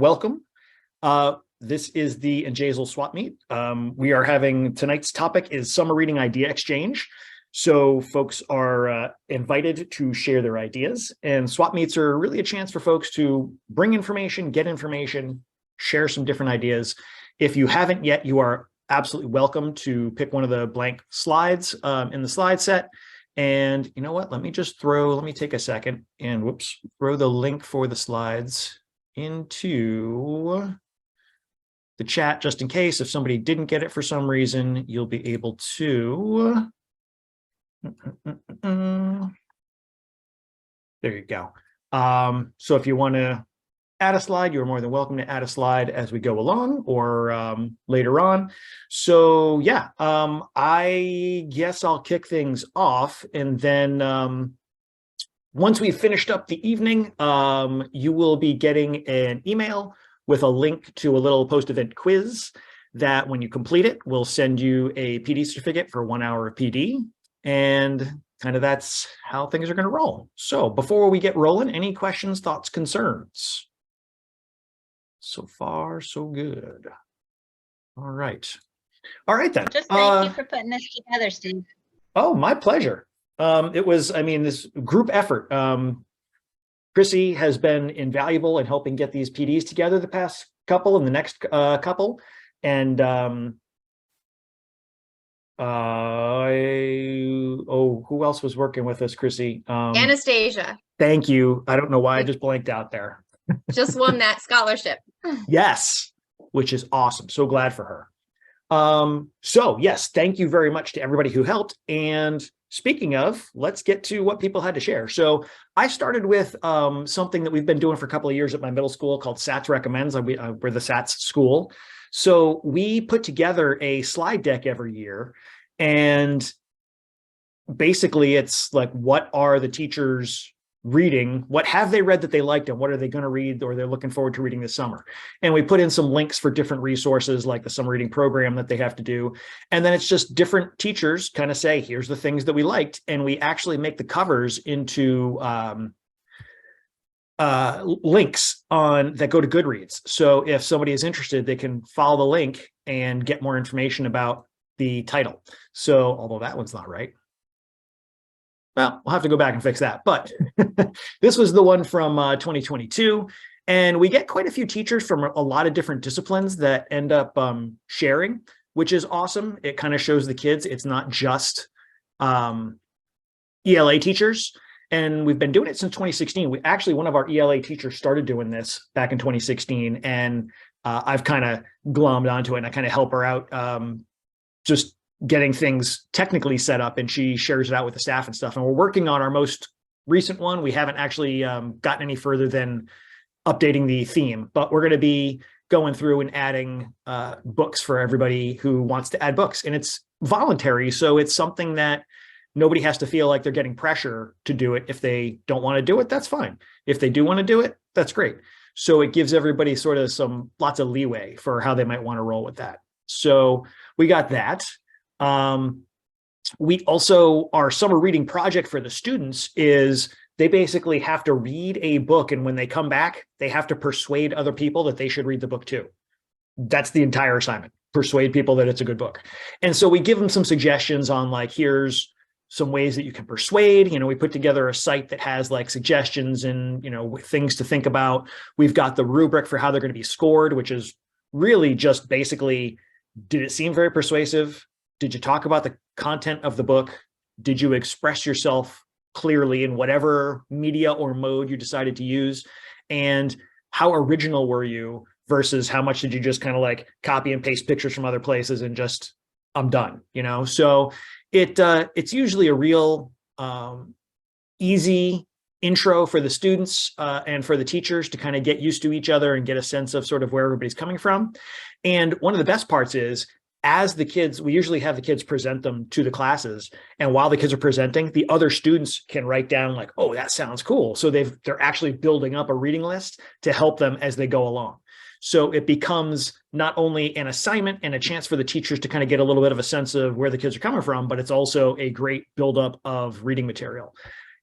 welcome. This is the NJASL swap meet. We are having tonight's topic is summer reading idea exchange. So folks are invited to share their ideas, and swap meets are really a chance for folks to bring information, get information, share some different ideas. If you haven't yet, you are absolutely welcome to pick one of the blank slides in the slide set. And you know what, let me take a second and throw the link for the slides into the chat, just in case if somebody didn't get it for some reason, you'll be able to. There you go. So if you want to add a slide, you're more than welcome to add a slide as we go along or later on. So yeah, I guess I'll kick things off, and then once we've finished up the evening, you will be getting an email with a link to a little post-event quiz that when you complete it, we'll send you a PD certificate for 1 hour of PD. And kind of that's how things are going to roll. So before we get rolling, any questions, thoughts, concerns? So far, so good. All right. All right, then. Just thank you for putting this together, Steve. Oh, my pleasure. It was, I mean, this group effort. Chrissy has been invaluable in helping get these PDs together the past couple and the next couple. And who else was working with us, Chrissy? Anastasia. Thank you. I don't know why I just blanked out there. Just won that scholarship. Yes, which is awesome. So glad for her. So yes, thank you very much to everybody who helped. And speaking of, let's get to what people had to share. So I started with something that we've been doing for a couple of years at my middle school called SATS Recommends. We're the SATS school. So we put together a slide deck every year, and basically it's like, what are the teachers reading? What have they read that they liked, and what are they going to read or they're looking forward to reading this summer? And we put in some links for different resources like the summer reading program that they have to do. And then it's just different teachers kind of say, here's the things that we liked. And we actually make the covers into links that go to Goodreads. So if somebody is interested, they can follow the link and get more information about the title. So although that one's not right, well, we'll have to go back and fix that. But this was the one from 2022. And we get quite a few teachers from a lot of different disciplines that end up sharing, which is awesome. It kind of shows the kids it's not just ELA teachers. And we've been doing it since 2016. One of our ELA teachers started doing this back in 2016. And I've kind of glommed onto it, and I kind of help her out just getting things technically set up, and she shares it out with the staff and stuff. And we're working on our most recent one. We haven't actually gotten any further than updating the theme, but we're going to be going through and adding books for everybody who wants to add books. And it's voluntary, so it's something that nobody has to feel like they're getting pressure to do it. If they don't want to do it, that's fine. If they do want to do it, that's great. So it gives everybody sort of lots of leeway for how they might want to roll with that. So we got that. We also, our summer reading project for the students is they basically have to read a book, and when they come back, they have to persuade other people that they should read the book too. That's the entire assignment. Persuade people that it's a good book. And so we give them some suggestions on, like, here's some ways that you can persuade. We put together a site that has like suggestions and, things to think about. We've got the rubric for how they're going to be scored, which is really just basically, did it seem very persuasive? Did you talk about the content of the book? Did you express yourself clearly in whatever media or mode you decided to use? And how original were you versus how much did you just kind of like copy and paste pictures from other places and just, I'm done, So it's usually a real easy intro for the students and for the teachers to kind of get used to each other and get a sense of sort of where everybody's coming from. And one of the best parts is, as the kids, we usually have the kids present them to the classes. And while the kids are presenting, the other students can write down like, oh, that sounds cool. So they're actually building up a reading list to help them as they go along. So it becomes not only an assignment and a chance for the teachers to kind of get a little bit of a sense of where the kids are coming from, but it's also a great buildup of reading material.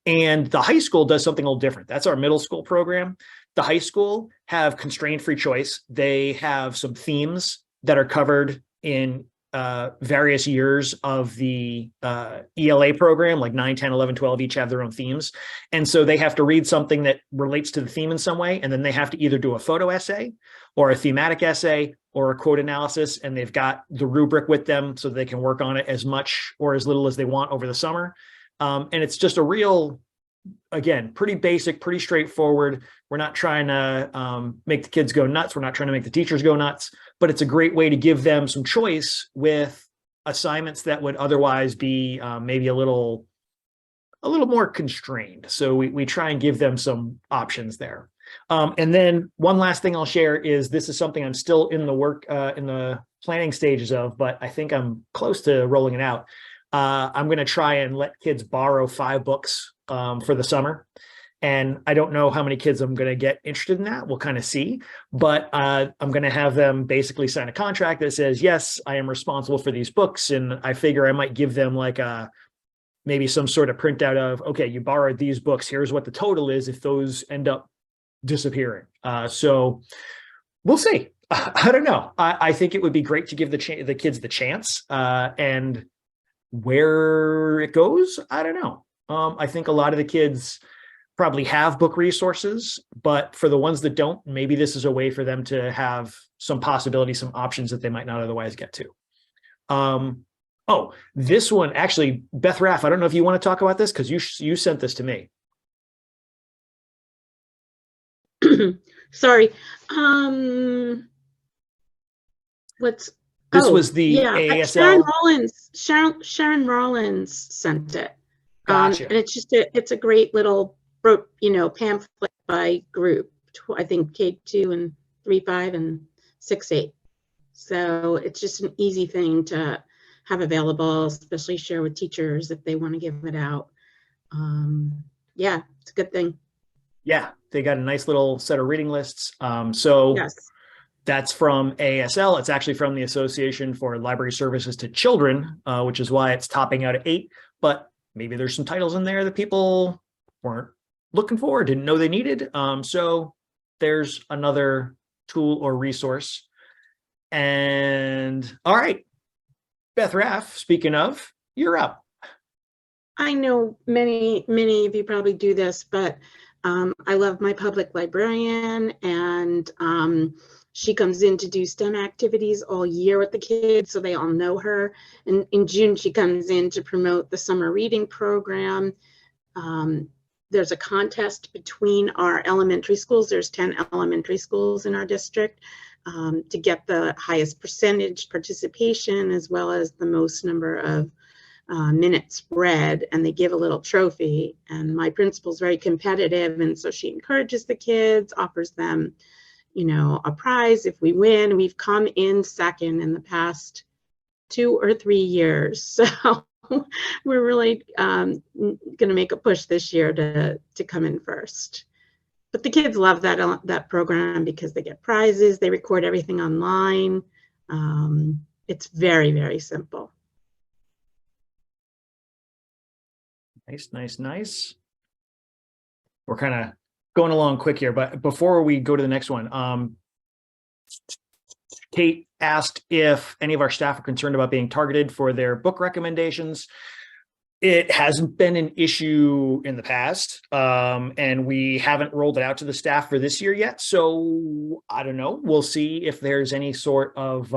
And the high school does something a little different. That's our middle school program. the high school have constraint free choice. They have some themes that are covered in various years of the ELA program, like 9, 10, 11, 12, each have their own themes. And so they have to read something that relates to the theme in some way. And then they have to either do a photo essay or a thematic essay or a quote analysis. And they've got the rubric with them so they can work on it as much or as little as they want over the summer. And it's just a real, again, pretty basic, pretty straightforward. We're not trying to make the kids go nuts. We're not trying to make the teachers go nuts, but it's a great way to give them some choice with assignments that would otherwise be maybe a little more constrained. So we try and give them some options there. And then one last thing I'll share is this is something I'm still in the planning stages of, but I think I'm close to rolling it out. I'm going to try and let kids borrow 5 books for the summer. And I don't know how many kids I'm going to get interested in that. We'll kind of see. But I'm going to have them basically sign a contract that says, yes, I am responsible for these books. And I figure I might give them like maybe some sort of printout of, okay, you borrowed these books. Here's what the total is if those end up disappearing. So we'll see. I don't know. I think it would be great to give the kids the chance. And where it goes, I don't know. I think a lot of the kids probably have book resources, but for the ones that don't, maybe this is a way for them to have some possibilities, some options that they might not otherwise get to. Oh, this one, actually, Beth Raff, I don't know if you want to talk about this because you sent this to me. Sorry. This was the ASL. Sharon Rollins sent it. Gotcha. And it's a great little, pamphlet by group. I think K2 and 3-5 and 6-8. So it's just an easy thing to have available, especially share with teachers if they want to give it out. Yeah, it's a good thing. Yeah, they got a nice little set of reading lists. So yes. That's from ASL. It's actually from the Association for Library Services to Children, which is why it's topping out at 8. But maybe there's some titles in there that people weren't looking for, didn't know they needed. So there's another tool or resource. And all right, Beth Raff, speaking of, you're up. I know many of you probably do this, but I love my public librarian, and she comes in to do STEM activities all year with the kids, so they all know her. And in June, she comes in to promote the summer reading program. There's a contest between our elementary schools. There's 10 elementary schools in our district to get the highest percentage participation as well as the most number of minutes read, and they give a little trophy. And my principal's very competitive, and so she encourages the kids, offers them a prize if we win. We've come in second in the past 2 or 3 years. So we're really going to make a push this year to come in first. But the kids love that program because they get prizes. They record everything online. It's very, very simple. Nice. We're kind of going along quick here, but before we go to the next one, Kate asked if any of our staff are concerned about being targeted for their book recommendations. It hasn't been an issue in the past, and we haven't rolled it out to the staff for this year yet. So I don't know. We'll see if there's any sort of,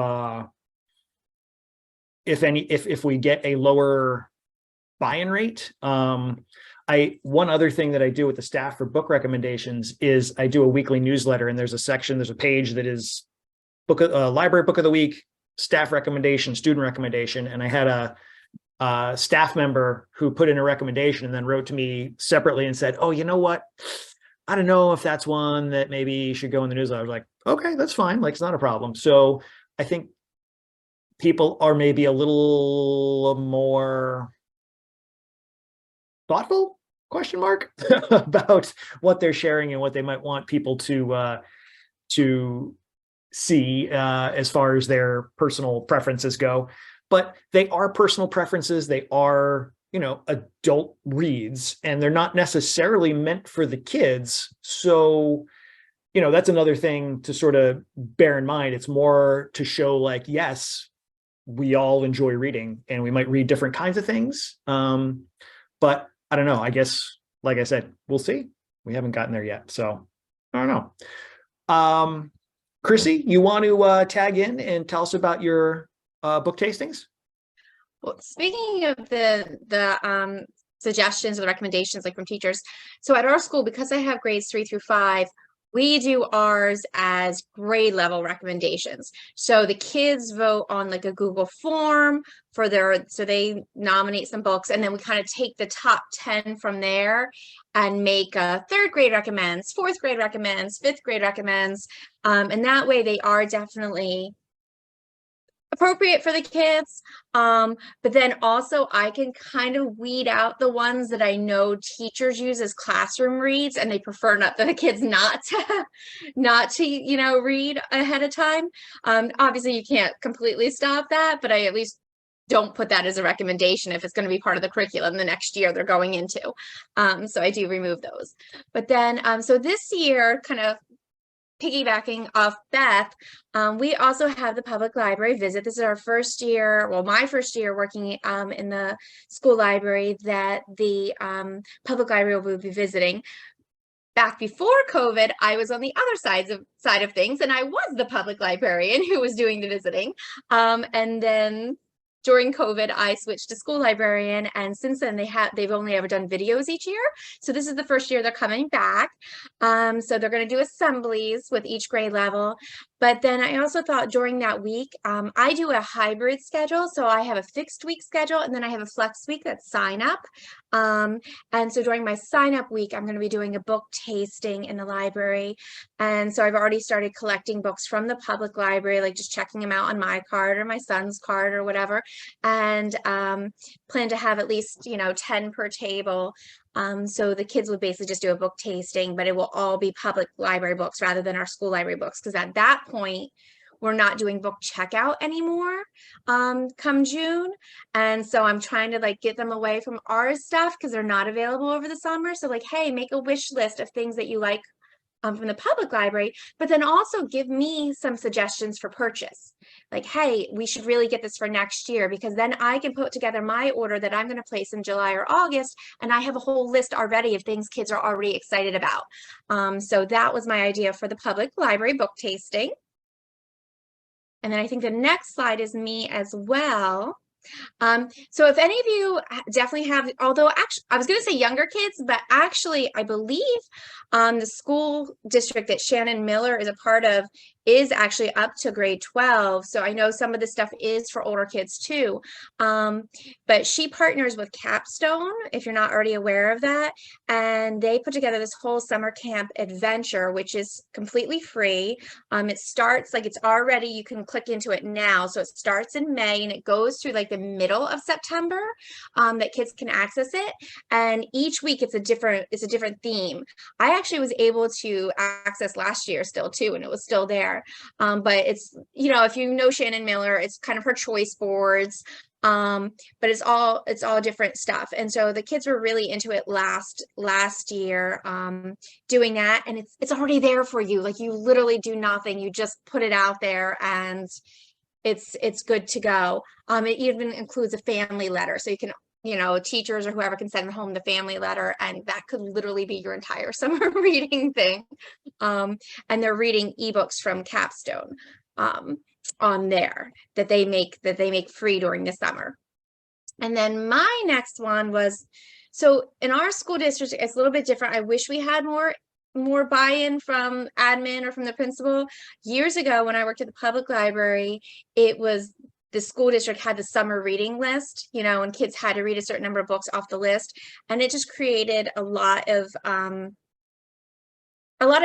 if we get a lower buy-in rate. One other thing that I do with the staff for book recommendations is I do a weekly newsletter, and there's a page that is library book of the week, staff recommendation, student recommendation. And I had a staff member who put in a recommendation and then wrote to me separately and said, oh, you know what? I don't know if that's one that maybe should go in the newsletter. I was like, okay, that's fine. Like, it's not a problem. So I think people are maybe a little more thoughtful, ? About what they're sharing and what they might want people to see as far as their personal preferences go. But they are personal preferences. They are, adult reads, and they're not necessarily meant for the kids. So that's another thing to sort of bear in mind. It's more to show like, yes, we all enjoy reading and we might read different kinds of things. But I don't know, I guess, like I said, we'll see. We haven't gotten there yet. So I don't know. Chrissy, you want to tag in and tell us about your book tastings? Well, speaking of the suggestions or the recommendations like from teachers, so at our school, because I have grades 3 through 5, we do ours as grade level recommendations. So the kids vote on like a Google form for so they nominate some books, and then we kind of take the top 10 from there and make a 3rd grade recommends, 4th grade recommends, 5th grade recommends. And that way they are definitely appropriate for the kids. But then also I can kind of weed out the ones that I know teachers use as classroom reads, and they prefer not the kids not to read ahead of time. Obviously you can't completely stop that, but I at least don't put that as a recommendation if it's going to be part of the curriculum the next year they're going into. So I do remove those. But then so this year, kind of piggybacking off Beth, we also have the public library visit. This is our first year, well, my first year working in the school library that the public library will be visiting. Back before COVID, I was on the other side of things, and I was the public librarian who was doing the visiting. And then during COVID, I switched to school librarian, and since then they've only ever done videos each year. So this is the first year they're coming back. So they're going to do assemblies with each grade level. But then I also thought during that week, I do a hybrid schedule. So I have a fixed week schedule, and then I have a flex week that's sign up. And so during my sign up week, I'm going to be doing a book tasting in the library. And so I've already started collecting books from the public library, like just checking them out on my card or my son's card or whatever, and plan to have at least 10 per table. So the kids would basically just do a book tasting, but it will all be public library books rather than our school library books, because at that point we're not doing book checkout anymore come June. And so I'm trying to like get them away from our stuff because they're not available over the summer. So like, hey, make a wish list of things that you like from the public library, but then also give me some suggestions for purchase. Like, hey, we should really get this for next year, because then I can put together my order that I'm going to place in July or August, and I have a whole list already of things kids are already excited about. So that was my idea for the public library book tasting. And then I think the next slide is me as well. So if any of you definitely have, although actually I was going to say younger kids, but actually I believe the school district that Shannon Miller is a part of is actually up to grade 12. So I know some of this stuff is for older kids too. But she partners with Capstone, if you're not already aware of that. And they put together this whole summer camp adventure, which is completely free. It starts like it's already, you can click into it now. So it starts in May and it goes through like the middle of September that kids can access it. And each week it's a different theme. I actually was able to access last year still too, and it was still there. But it's, if you know Shannon Miller, it's kind of her choice boards. But it's all different stuff. And so the kids were really into it last year, doing that. And it's already there for you. Like you literally do nothing. You just put it out there and it's good to go. It even includes a family letter. So you can, teachers or whoever can send home the family letter, and that could literally be your entire summer reading thing. And they're reading ebooks from Capstone on there that they make free during the summer. And then my next one was, so in our school district, it's a little bit different. I wish we had more buy-in from admin or from the principal. Years ago when I worked at the public library, it was the school district had the summer reading list, and kids had to read a certain number of books off the list. And it just created a lot of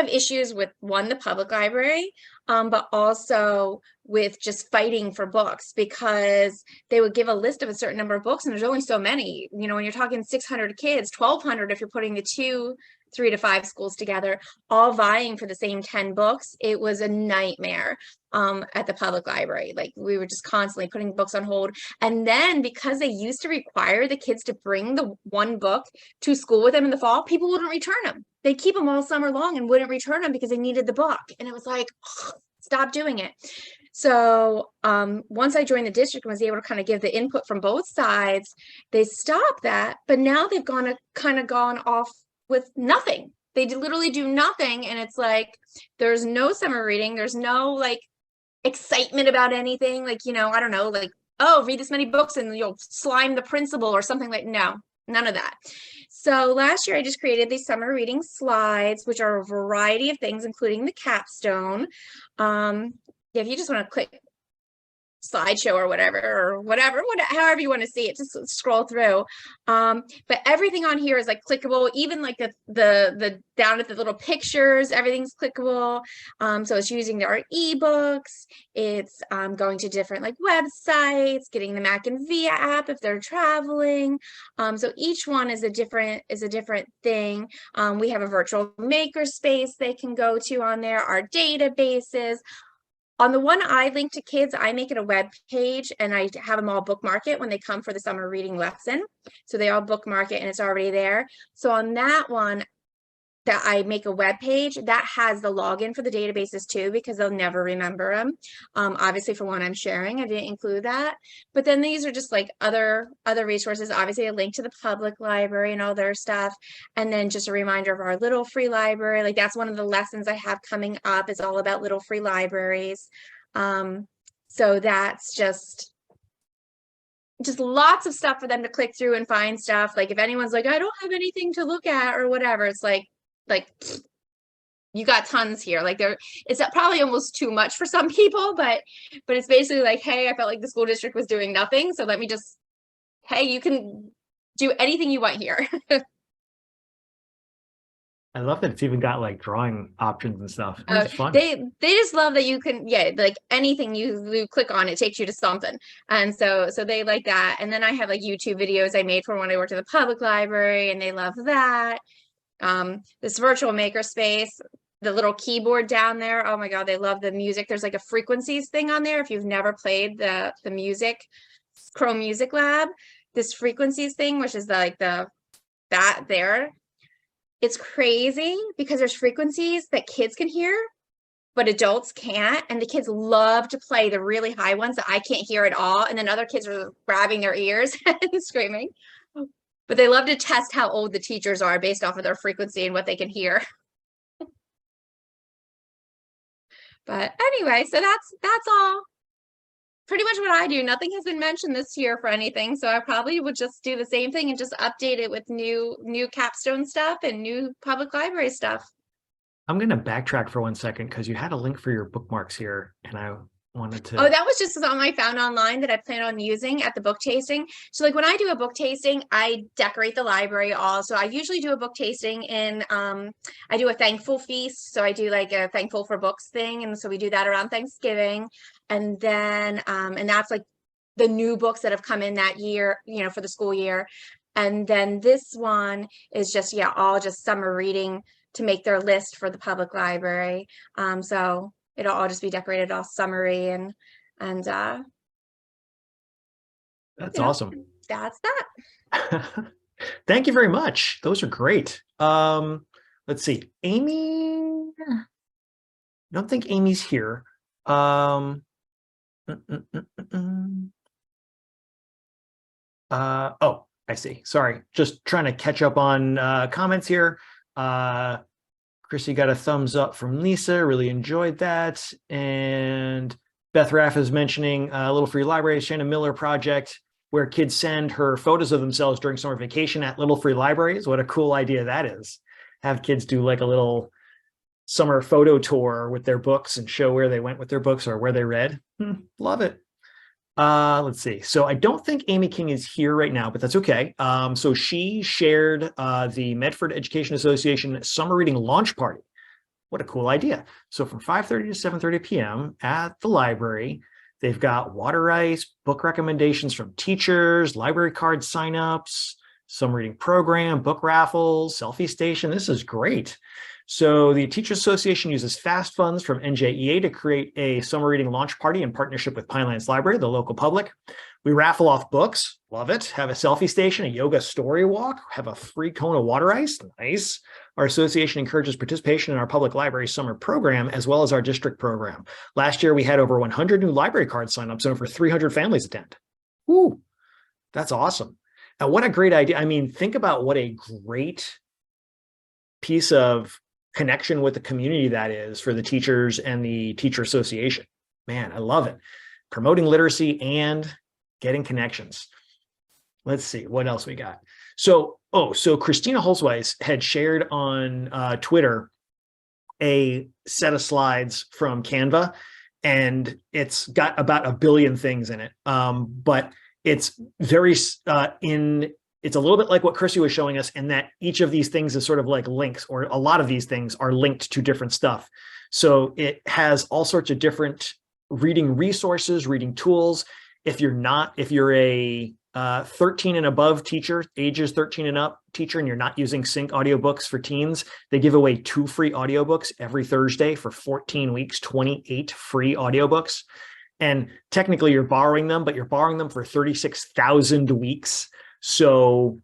issues with the public library, but also with just fighting for books, because they would give a list of a certain number of books and there's only so many, when you're talking 600 kids, 1,200 if you're putting the two 3 to 5 schools together, all vying for the same 10 books. It was a nightmare at the public library. Like we were just constantly putting books on hold. And then because they used to require the kids to bring the one book to school with them in the fall, people wouldn't return them. They'd keep them all summer long and wouldn't return them because they needed the book. And it was like, stop doing it. So once I joined the district and was able to kind of give the input from both sides, they stopped that. But now they've gone off with nothing. They literally do nothing. And it's like, there's no summer reading. There's no like excitement about anything. Like, you know, I don't know, like, oh, read this many books and you'll slime the principal or something. Like, no, none of that. So last year I just created these summer reading slides, which are a variety of things, including the capstone. If you just want to click slideshow or whatever, however you want to see it, just scroll through. But everything on here is like clickable, even like the down at the little pictures, everything's clickable. So it's using our ebooks, it's going to different like websites, getting the Mac and Via app if they're traveling. So each one is a different thing. We have a virtual makerspace they can go to on there, our databases. On the one I link to kids, I make it a web page and I have them all bookmark it when they come for the summer reading lesson. So they all bookmark it and it's already there. So on that one that I make a web page, that has the login for the databases too, because they'll never remember them. Obviously for one I'm sharing, I didn't include that. But then these are just like other resources, obviously a link to the public library and all their stuff. And then just a reminder of our Little Free Library. Like that's one of the lessons I have coming up, is all about Little Free Libraries. So that's just lots of stuff for them to click through and find stuff. Like if anyone's like, I don't have anything to look at or whatever, it's like you got tons here. Like it's probably almost too much for some people, but it's basically like, hey, I felt like the school district was doing nothing, so let me just, hey, you can do anything you want here. I love that it's even got like drawing options and stuff. It's fun. They just love that you can, yeah, like anything you click on, it takes you to something. And so they like that. And then I have like YouTube videos I made for when I worked at the public library, and they love that. This virtual makerspace, the little keyboard down there, oh my god, they love the music. There's like a frequencies thing on there if you've never played the music Chrome Music Lab. This frequencies thing, which is that there, it's crazy because there's frequencies that kids can hear but adults can't, and the kids love to play the really high ones that I can't hear at all, and then other kids are grabbing their ears and screaming. But they love to test how old the teachers are based off of their frequency and what they can hear. But anyway, so that's all pretty much what I do. Nothing has been mentioned this year for anything, so I probably would just do the same thing and just update it with new capstone stuff and new public library stuff. I'm going to backtrack for 1 second because you had a link for your bookmarks here, and I wanted to. Oh, that was just something I found online that I plan on using at the book tasting. So like when I do a book tasting, I decorate the library also. I usually do a book tasting in, I do a thankful feast. So I do like a thankful for books thing. And so we do that around Thanksgiving. And then, and that's like the new books that have come in that year, you know, for the school year. And then this one is just, yeah, all just summer reading to make their list for the public library. So it'll all just be decorated all summery and that's awesome. That's that. Thank you very much. Those are great. Let's see. Amy, I don't think Amy's here. Oh, I see. Sorry. Just trying to catch up on comments here. Chrissy got a thumbs up from Lisa, really enjoyed that. And Beth Raff is mentioning Little Free Library, Shannon Miller project, where kids send her photos of themselves during summer vacation at Little Free Libraries. What a cool idea that is. Have kids do like a little summer photo tour with their books and show where they went with their books or where they read. Love it. Let's see. So I don't think Amy King is here right now, but that's okay. So she shared the Medford Education Association Summer Reading Launch Party. What a cool idea. So from 5:30 to 7:30 p.m. at the library, they've got water ice, book recommendations from teachers, library card signups, summer reading program, book raffles, selfie station. This is great. So the Teachers Association uses fast funds from NJEA to create a summer reading launch party in partnership with Pinelands Library, the local public. We raffle off books, love it. Have a selfie station, a yoga story walk, have a free cone of water ice, nice. Our association encourages participation in our public library summer program, as well as our district program. Last year, we had over 100 new library card signups and over 300 families attend. Woo, that's awesome. And what a great idea. I mean, think about what a great piece of connection with the community that is for the teachers and the teacher association. Man, I love it. Promoting literacy and getting connections. Let's see what else we got. So Christina Holzweiss had shared on Twitter a set of slides from Canva, and it's got about 1 billion things in it. But it's very it's a little bit like what Chrissy was showing us, in that each of these things is sort of like links, or a lot of these things are linked to different stuff. So it has all sorts of different reading resources, reading tools. If you're a 13 and above teacher, ages 13 and up teacher, and you're not using sync audiobooks for teens, they give away 2 free audiobooks every Thursday for 14 weeks, 28 free audiobooks. And technically you're borrowing them, but you're borrowing them for 36,000 weeks. So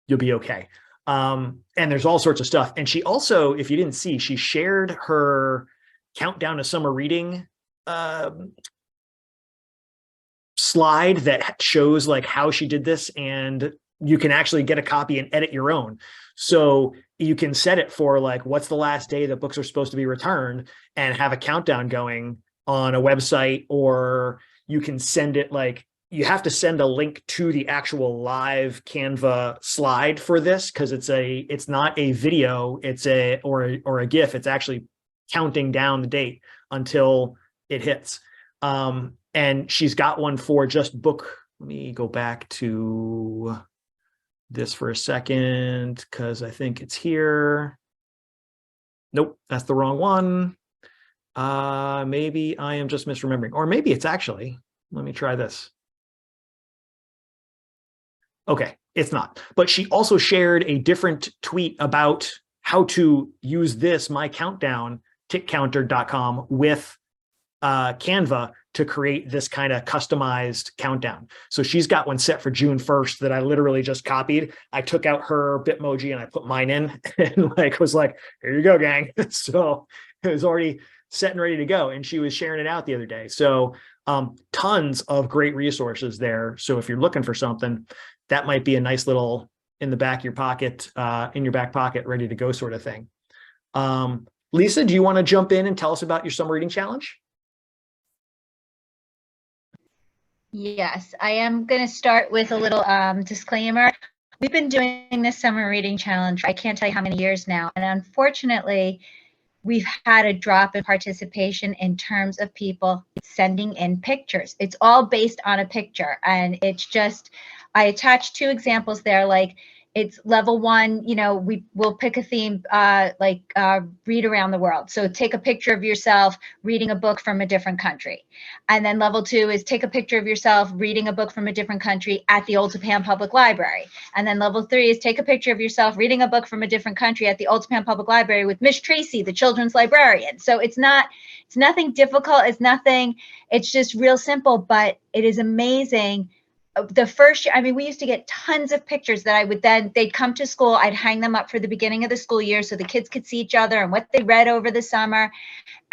you'll be okay. And there's all sorts of stuff. And she also, if you didn't see, she shared her countdown to summer reading slide that shows like how she did this, and you can actually get a copy and edit your own. So you can set it for like, what's the last day that books are supposed to be returned, and have a countdown going on a website, or you can send it like, you have to send a link to the actual live Canva slide for this, because it's not a video, it's or a GIF. It's actually counting down the date until it hits. And she's got one for just book. Let me go back to this for a second, because I think it's here. Nope, that's the wrong one. Maybe I am just misremembering, or maybe it's actually, let me try this. Okay, it's not. But she also shared a different tweet about how to use this, my countdown, tickcounter.com, with Canva to create this kind of customized countdown. So she's got one set for June 1st that I literally just copied. I took out her Bitmoji and I put mine in, and was like, here you go, gang. So it was already set and ready to go. And she was sharing it out the other day. So tons of great resources there. So if you're looking for something, that might be a nice little in the back of your pocket, in your back pocket, ready to go sort of thing. Lisa, do you want to jump in and tell us about your summer reading challenge? Yes, I am going to start with a little disclaimer. We've been doing this summer reading challenge, I can't tell you how many years now. And unfortunately, we've had a drop in participation in terms of people sending in pictures. It's all based on a picture. And it's just, I attached 2 examples there, like it's level 1, we will pick a theme read around the world. So take a picture of yourself reading a book from a different country. And then level 2 is take a picture of yourself reading a book from a different country at the Old Tappan Public Library. And then level 3 is take a picture of yourself reading a book from a different country at the Old Tappan Public Library with Miss Tracy, the children's librarian. So it's nothing difficult. It's just real simple, but it is amazing. The first year, we used to get tons of pictures that they'd come to school, I'd hang them up for the beginning of the school year so the kids could see each other and what they read over the summer.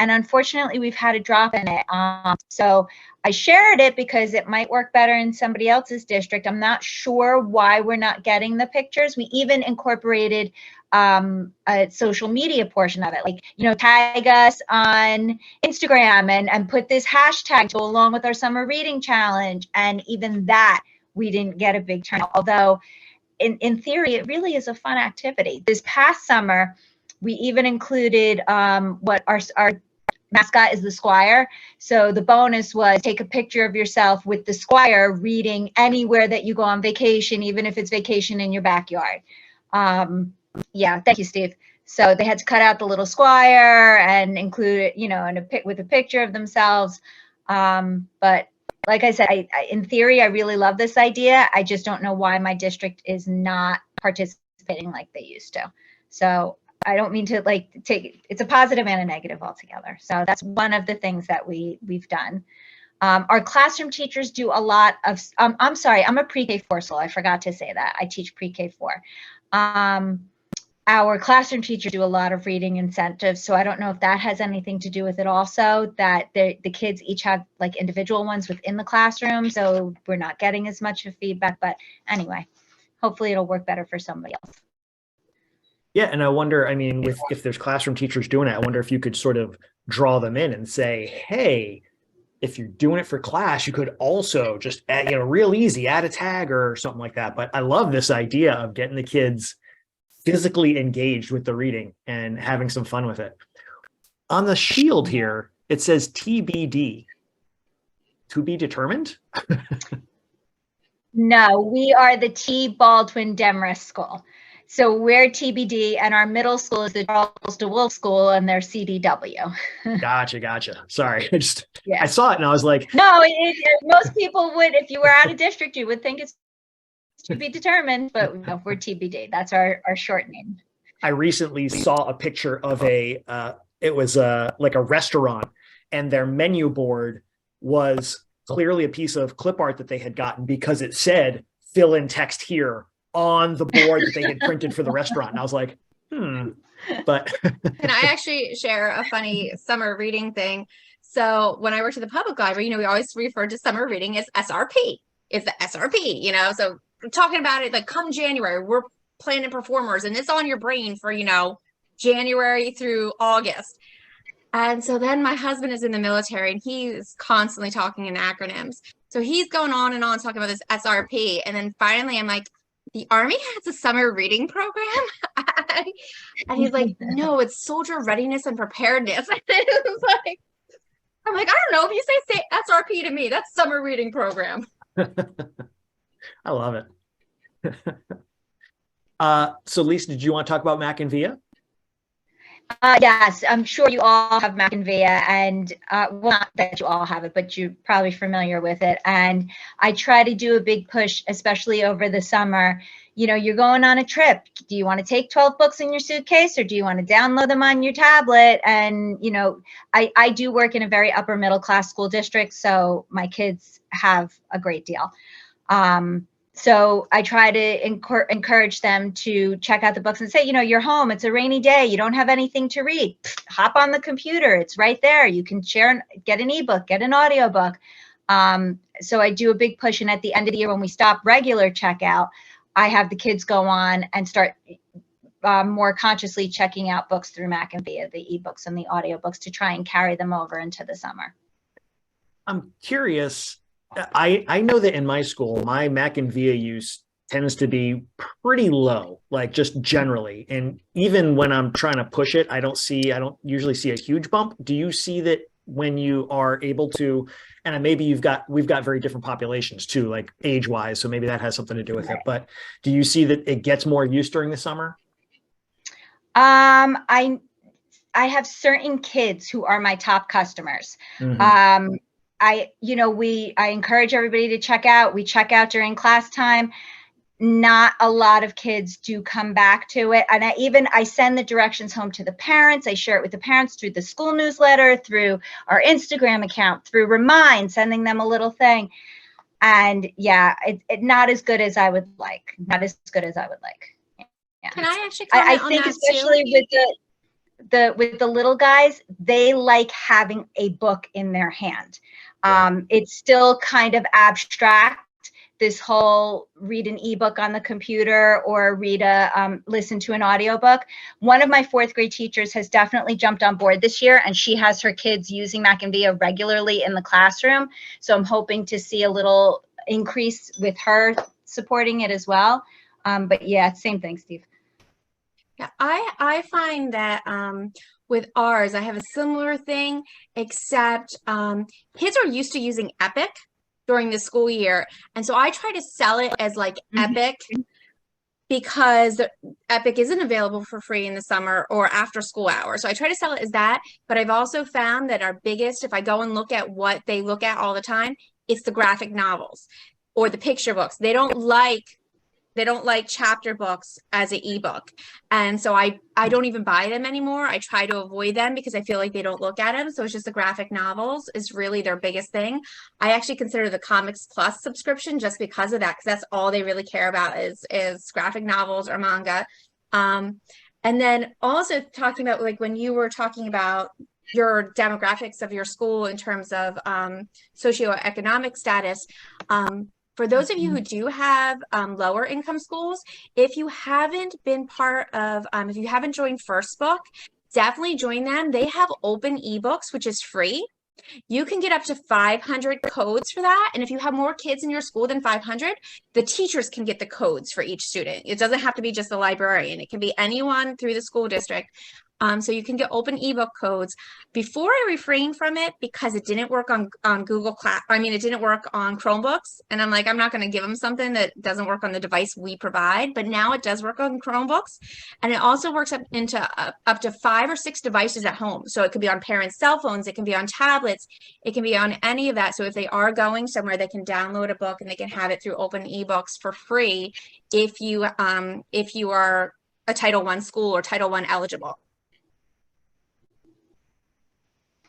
And unfortunately, we've had a drop in it. So I shared it because it might work better in somebody else's district. I'm not sure why we're not getting the pictures. We even incorporated a social media portion of it, like, tag us on Instagram and put this hashtag to go along with our summer reading challenge. And even that, we didn't get a big turnout, although in theory, it really is a fun activity. This past summer, we even included what our mascot is, the Squire. So the bonus was take a picture of yourself with the Squire reading anywhere that you go on vacation, even if it's vacation in your backyard. Yeah, thank you, Steve. So they had to cut out the little Squire and include it, with a picture of themselves. But like I said, in theory, I really love this idea. I just don't know why my district is not participating like they used to. So I don't mean to it's a positive and a negative altogether. So that's one of the things that we've done. Our classroom teachers do a lot of, I'm sorry, I'm a pre-K 4 school. I forgot to say that. I teach pre-K 4. Our classroom teachers do a lot of reading incentives. So I don't know if that has anything to do with it also, that the kids each have like individual ones within the classroom. So we're not getting as much of feedback, but anyway, hopefully it'll work better for somebody else. Yeah. And I wonder, I mean, if there's classroom teachers doing it, I wonder if you could sort of draw them in and say, hey, if you're doing it for class, you could also just add, real easy, add a tag or something like that. But I love this idea of getting the kids physically engaged with the reading and having some fun with it. On the shield here, it says TBD, to be determined. No, we are the T. Baldwin Demarest School. So we're TBD, and our middle school is the Charles DeWolf School, and they're CDW. Gotcha. Sorry, Yeah. I saw it and I was like, no, most people would, if you were out of district, you would think it's to be determined, but no, we're TBD. That's our short name. I recently saw a picture of it was like a restaurant, and their menu board was clearly a piece of clip art that they had gotten because it said fill in text here on the board that they had printed for the restaurant. And I was like, but. Can I actually share a funny summer reading thing? So when I worked at the public library, we always refer to summer reading as SRP. It's the SRP, so we're talking about it like come January, we're planning performers and it's on your brain for, January through August. And so then my husband is in the military and he's constantly talking in acronyms. So he's going on and on talking about this SRP. And then finally I'm like, the Army has a summer reading program? And he's like, no, it's soldier readiness and preparedness. And I'm like, I don't know, if you say SRP to me, that's summer reading program. I love it. So Lisa, did you want to talk about Mac and Via? Yes, I'm sure you all have Mac and Via, and well, not that you all have it, but you're probably familiar with it. And I try to do a big push, especially over the summer. You're going on a trip. Do you want to take 12 books in your suitcase, or do you want to download them on your tablet? And, I do work in a very upper middle class school district, so my kids have a great deal. So I try to encourage them to check out the books and say, you're home. It's a rainy day. You don't have anything to read. Hop on the computer. It's right there. You can get an ebook, get an audiobook. So I do a big push. And at the end of the year, when we stop regular checkout, I have the kids go on and start more consciously checking out books through Mac and Via, the ebooks and the audiobooks, to try and carry them over into the summer. I'm curious. I know that in my school, my Mac and Via use tends to be pretty low, like just generally. And even when I'm trying to push it, I don't usually see a huge bump. Do you see that when you are able to, and maybe we've got very different populations too, like age wise. So maybe that has something to do with it, but do you see that it gets more use during the summer? I have certain kids who are my top customers. Mm-hmm. I encourage everybody to check out. We check out during class time. Not a lot of kids do come back to it. And I send the directions home to the parents. I share it with the parents through the school newsletter, through our Instagram account, through Remind, sending them a little thing. And yeah, it not as good as I would like. Not as good as I would like. Yeah. Can I actually comment I think especially with the little guys, they like having a book in their hand. It's still kind of abstract, this whole read an ebook on the computer or listen to an audiobook. One of my fourth grade teachers has definitely jumped on board this year, and she has her kids using Mac and Via regularly in the classroom. So I'm hoping to see a little increase with her supporting it as well. But yeah, same thing, Steve. Yeah, I find that with ours, I have a similar thing, except kids are used to using Epic during the school year. And so I try to sell it as like Epic, because Epic isn't available for free in the summer or after school hours. So I try to sell it as that. But I've also found that our biggest, if I go and look at what they look at all the time, it's the graphic novels or the picture books. They don't like chapter books as an ebook. And so I don't even buy them anymore. I try to avoid them because I feel like they don't look at them. So it's just the graphic novels is really their biggest thing. I actually consider the Comics Plus subscription just because of that, because that's all they really care about is graphic novels or manga. And then also talking about, like, when you were talking about your demographics of your school in terms of socioeconomic status, for those of you who do have lower income schools, if you haven't been part of, if you haven't joined First Book, definitely join them. They have open ebooks, which is free. You can get up to 500 codes for that. And if you have more kids in your school than 500, the teachers can get the codes for each student. It doesn't have to be just the librarian. It can be anyone through the school district. So you can get open ebook codes. Before, I refrained from it because it didn't work on Google Class. I mean, it didn't work on Chromebooks. And I'm like, I'm not going to give them something that doesn't work on the device we provide. But now it does work on Chromebooks. And it also works up to 5 or 6 devices at home. So it could be on parents' cell phones. It can be on tablets. It can be on any of that. So if they are going somewhere, they can download a book and they can have it through open ebooks for free if you are a Title I school or Title I eligible.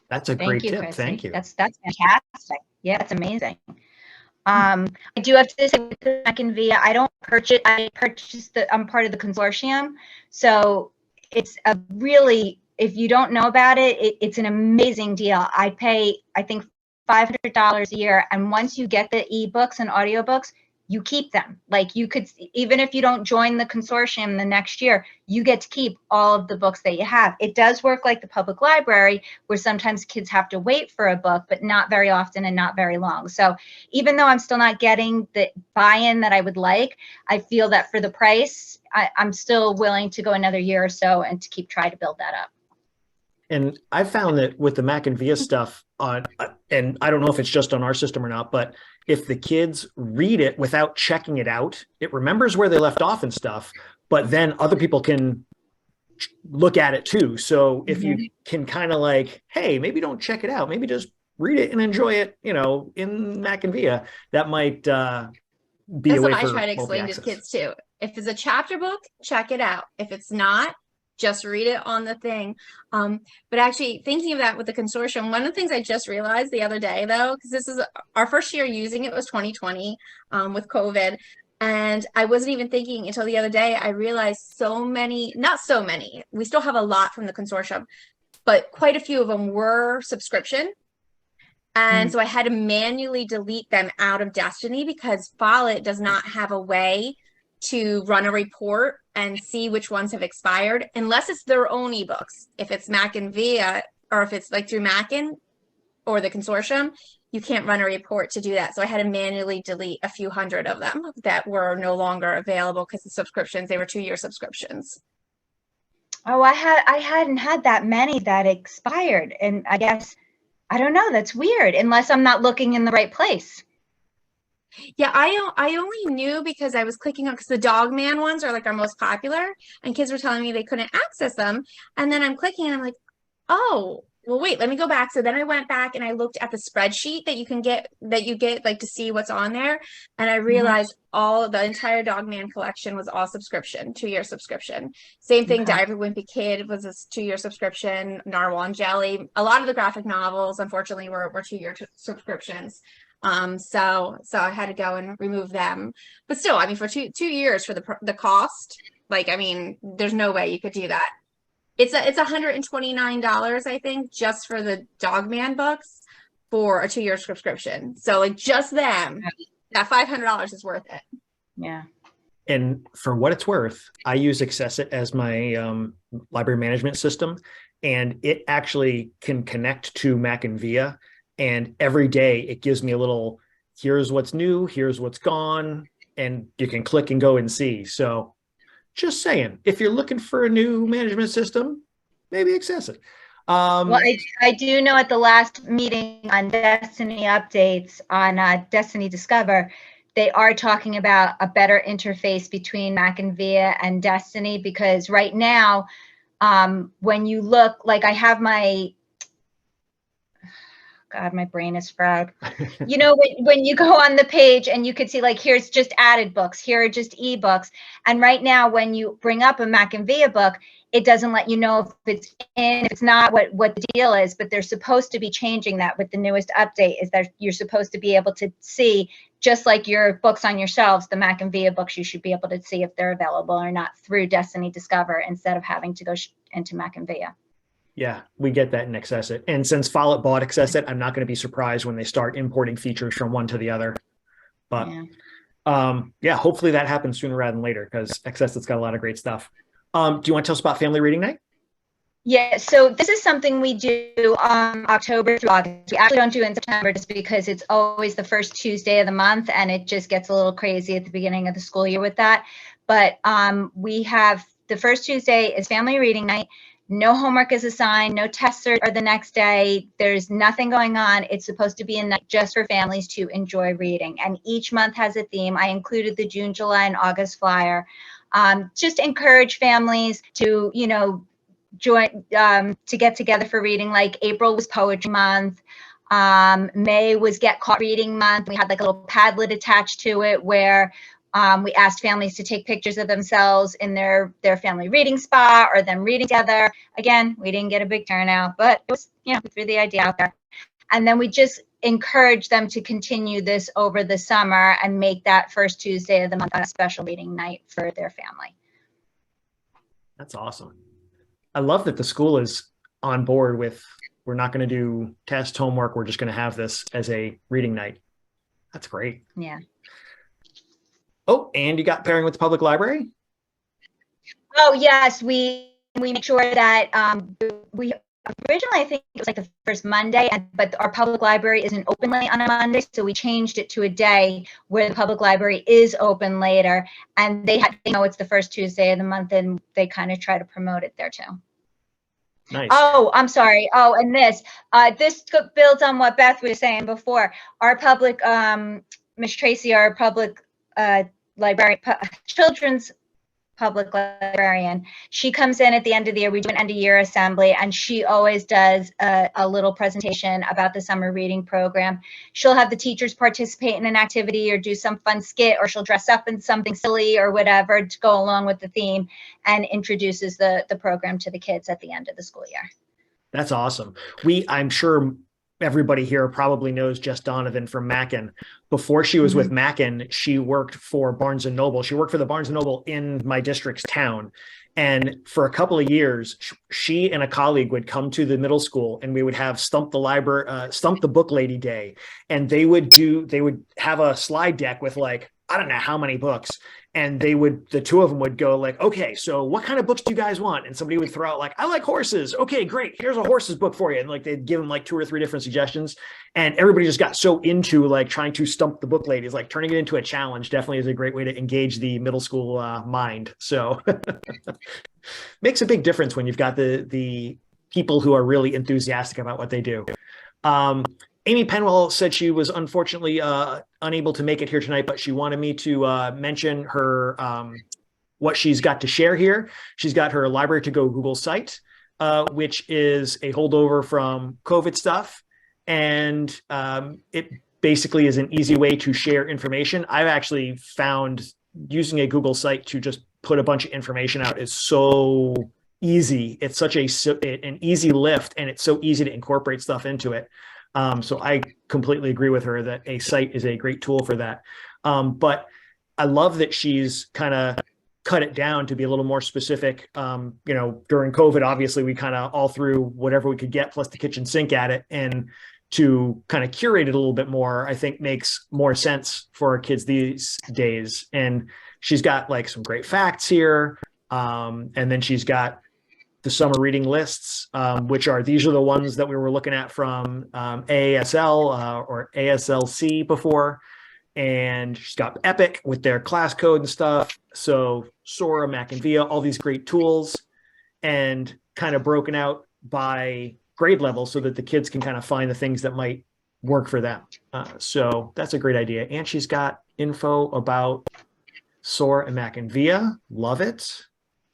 That's a great tip. Chrissy. Thank you. That's fantastic. Yeah, that's amazing. I do have to say with Mac and Via, I don't purchase. I'm part of the consortium, so it's a really. If you don't know about it, it's an amazing deal. I pay, I think, $500 a year, and once you get the ebooks and audiobooks, you keep them. Like, you could, even if you don't join the consortium the next year, you get to keep all of the books that you have. It does work like the public library, where sometimes kids have to wait for a book, but not very often and not very long. So even though I'm still not getting the buy-in that I would like, I feel that for the price, I'm still willing to go another year or so and to keep trying to build that up. And I found that with the Mac and Via stuff on, and I don't know if it's just on our system or not, but if the kids read it without checking it out, it remembers where they left off and stuff, but then other people can look at it too. So if you can kind of like, hey, maybe don't check it out, maybe just read it and enjoy it, in Mac and Via, that might be That's a way what for I try to explain to kids too. If it's a chapter book, check it out. If it's not, just read it on the thing. But actually, thinking of that with the consortium, one of the things I just realized the other day, though, because this is our first year using it was 2020 with COVID. And I wasn't even thinking until the other day, I realized not so many, we still have a lot from the consortium, but quite a few of them were subscription. And so I had to manually delete them out of Destiny because Follett does not have a way to run a report and see which ones have expired unless it's their own ebooks. If it's Mac and Via, or if it's like through Mackin or the consortium, you can't run a report to do that. So I had to manually delete a few hundred of them that were no longer available because the subscriptions, they were 2-year subscriptions. Oh, I hadn't had that many that expired. And I guess, I don't know, that's weird, unless I'm not looking in the right place. Yeah, I only knew because I was clicking on, because the Dogman ones are like our most popular, and kids were telling me they couldn't access them. And then I'm clicking and I'm like, oh, well, wait, let me go back. So then I went back and I looked at the spreadsheet that you get like to see what's on there. And I realized the entire Dogman collection was all subscription, 2-year subscription. Same thing, Diver Wimpy Kid was a 2-year subscription, Narwhal and Jelly. A lot of the graphic novels, unfortunately, were 2-year subscriptions. So I had to go and remove them, but still, I mean, for 2 years for the cost, like, I mean, there's no way you could do that. It's $129, I think, just for the Dogman books for a 2-year subscription. So like just them, that $500 is worth it. Yeah. And for what it's worth, I use Accessit as my library management system, and it actually can connect to Mac and Via. And every day it gives me a little, here's what's new, here's what's gone, and you can click and go and see. So just saying, if you're looking for a new management system, maybe Accessit. Well, I do know at the last meeting on Destiny updates on Destiny Discover, they are talking about a better interface between Mac and Via and Destiny, because right now, when you look, like I have my, God, my brain is fried. You know, when you go on the page and you could see like, here's just added books, here are just ebooks. And right now, when you bring up a Mac and Via book, it doesn't let you know if it's in, if it's not, what the deal is, but they're supposed to be changing that with the newest update, is that you're supposed to be able to see, just like your books on your shelves, the Mac and Via books, you should be able to see if they're available or not through Destiny Discover instead of having to go into Mac and Via. Yeah, we get that in Accessit. And since Follett bought Accessit, I'm not going to be surprised when they start importing features from one to the other. But yeah, hopefully that happens sooner rather than later, because Accessit's got a lot of great stuff. Do you want to tell us about Family Reading Night? Yeah, so this is something we do October through August. We actually don't do it in September just because it's always the first Tuesday of the month, and it just gets a little crazy at the beginning of the school year with that. But we have the first Tuesday is Family Reading Night. No homework is assigned, no tests are the next day. There's nothing going on. It's supposed to be a night just for families to enjoy reading. And each month has a theme. I included the June, July, and August flyer. Just encourage families to, you know, join, to get together for reading. Like April was Poetry Month. May was Get Caught Reading Month. We had like a little Padlet attached to it where we asked families to take pictures of themselves in their family reading spot or them reading together. Again, we didn't get a big turnout, but it was, you know, we threw the idea out there. And then we just encourage them to continue this over the summer and make that first Tuesday of the month a special reading night for their family. That's awesome. I love that the school is on board with, we're not going to do test homework. We're just going to have this as a reading night. That's great. Yeah. Oh, and you got pairing with the public library? Oh, yes. We make sure that we originally, I think it was like the first Monday, but our public library isn't open late on a Monday. So we changed it to a day where the public library is open later. And they know it's the first Tuesday of the month, and they kind of try to promote it there too. Nice. Oh, I'm sorry. Oh, and this builds on what Beth was saying before. Our public, Miss Tracy, our public librarian, children's public librarian, she comes in at the end of the year. We do an end of year assembly, and she always does a little presentation about the summer reading program. She'll have the teachers participate in an activity or do some fun skit, or she'll dress up in something silly or whatever to go along with the theme, and introduces the program to the kids at the end of the school year. That's awesome. I'm sure everybody here probably knows Jess Donovan from Mackin. Before she was with Mackin, she worked for Barnes & Noble. She worked for the Barnes & Noble in my district's town. And for a couple of years, she and a colleague would come to the middle school, and we would have Stump the Book Lady Day. And they would have a slide deck with like, I don't know how many books. And the two of them would go like, okay, so what kind of books do you guys want? And somebody would throw out like, I like horses. Okay, great. Here's a horses book for you. And like, they'd give them like 2 or 3 different suggestions. And everybody just got so into like trying to stump the book ladies, like turning it into a challenge definitely is a great way to engage the middle school mind. So makes a big difference when you've got the people who are really enthusiastic about what they do. Amy Penwell said she was unfortunately unable to make it here tonight, but she wanted me to mention her what she's got to share here. She's got her Library to Go Google site, which is a holdover from COVID stuff. And it basically is an easy way to share information. I've actually found using a Google site to just put a bunch of information out is so easy. It's such an easy lift, and it's so easy to incorporate stuff into it. So I completely agree with her that a site is a great tool for that. But I love that she's kind of cut it down to be a little more specific. You know, during COVID, obviously we kind of all threw whatever we could get plus the kitchen sink at it, and to kind of curate it a little bit more, I think makes more sense for our kids these days. And she's got like some great facts here. And then she's got the summer reading lists, these are the ones that we were looking at from ASL or ASLC before. And she's got Epic with their class code and stuff. So Sora, Mac and Via, all these great tools, and kind of broken out by grade level so that the kids can kind of find the things that might work for them. So that's a great idea. And she's got info about Sora and Mac and Via. Love it.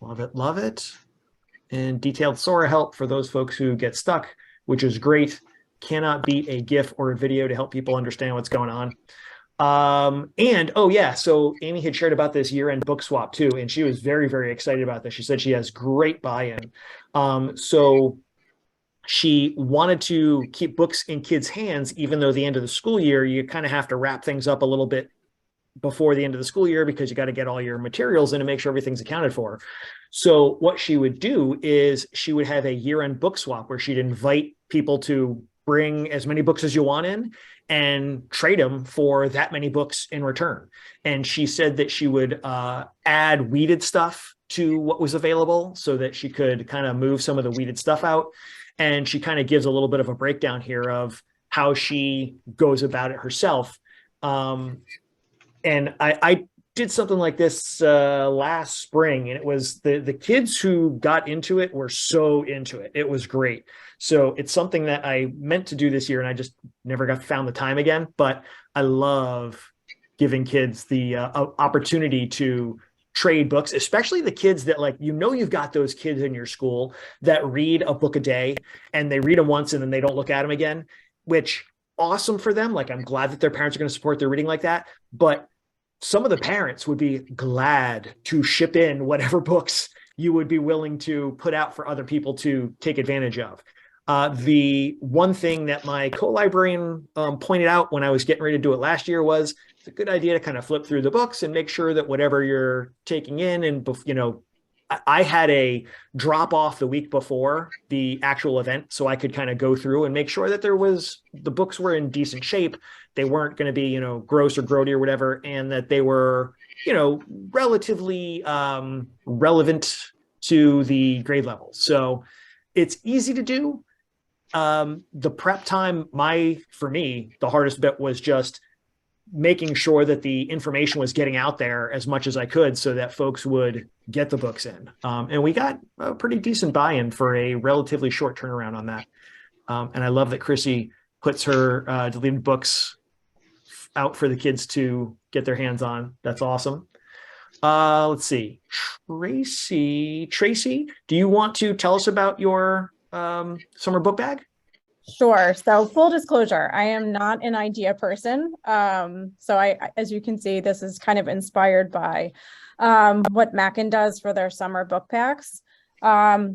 Love it. Love it. And detailed Sora help for those folks who get stuck, which is great. cannot beat a GIF or a video to help people understand what's going on. And oh yeah, so Amy had shared about this year-end book swap too, and she was very, very excited about this. She said she has great buy-in. So she wanted to keep books in kids' hands, even though the end of the school year, you kind of have to wrap things up a little bit before the end of the school year because you got to get all your materials in and make sure everything's accounted for. So what she would do is she would have a year-end book swap where she'd invite people to bring as many books as you want in and trade them for that many books in return. And she said that she would add weeded stuff to what was available so that she could kind of move some of the weeded stuff out. And she kind of gives a little bit of a breakdown here of how she goes about it herself. And I did something like this last spring, and it was the kids who got into it were so into it. It was great. So it's something that I meant to do this year, and I just never found the time again. But I love giving kids the opportunity to trade books, especially the kids that, like, you've got those kids in your school that read a book a day and they read them once and then they don't look at them again, which awesome for them. Like, I'm glad that their parents are going to support their reading like that. But some of the parents would be glad to ship in whatever books you would be willing to put out for other people to take advantage of. The one thing that my co-librarian pointed out when I was getting ready to do it last year was it's a good idea to kind of flip through the books and make sure that whatever you're taking in, and I had a drop off the week before the actual event, so I could kind of go through and make sure that the books were in decent shape. They weren't going to be, gross or grody or whatever, and that they were, relatively relevant to the grade level. So it's easy to do. The prep time, for me, the hardest bit was just making sure that the information was getting out there as much as I could so that folks would get the books in. And we got a pretty decent buy-in for a relatively short turnaround on that. And I love that Chrissy puts her deleted books out for the kids to get their hands on. That's awesome. Let's see. Tracy, do you want to tell us about your summer book bag? Sure. So full disclosure, I am not an idea person. So as you can see, this is kind of inspired by what Mackin does for their summer book packs,